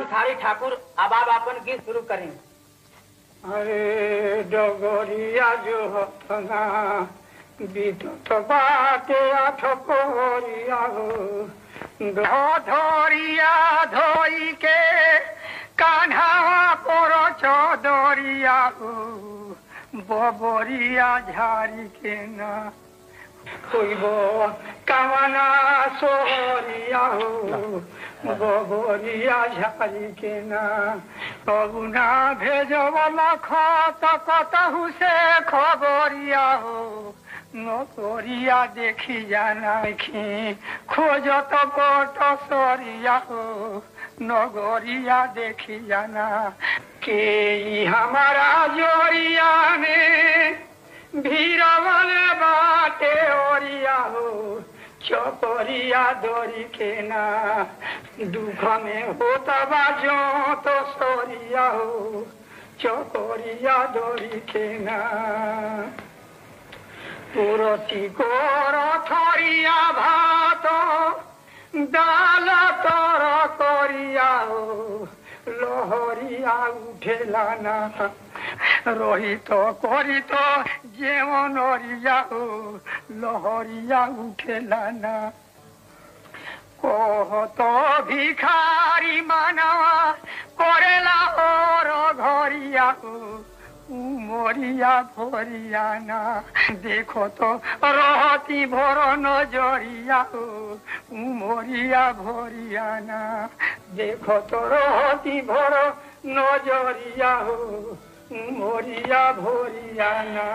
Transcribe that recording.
भिखारी ठाकुर अब आप अपन गीत शुरू करें। अरे डगरिया जो हतना विद्युत बाटे ठकोरिया हो धोरिया धोई के कान्हा पर चौदरिया हो बबरिया झारी के ना होइब कामना सोहरिया हो बबरिया झारी के ना अगुना भेजवला खत कतहु से खबरिया हो नौकरिया देखी जाना खी खोजत बट सरिया हो नगरिया देखी जाना के हमारा जोरिया में भीरवल बाटे ओरिया हो चौपरिया दोरी के ना दुख में होता बाजो तो सोरिया हो चौपरिया दोरी के ना पुरती कोर थरिया भात दाल तर करिया हो लहरिया उठेला ना रहित करित जेवन रिया हो लहरिया उठेला ना कहत भिखारी मानवा करेला और घरिया हो उमरिया भरिया ना देखो तो रहती भर नजरिया हो उमरिया भरिया ना देखो तो रहती भर नजरिया हो उमरिया भरिया ना।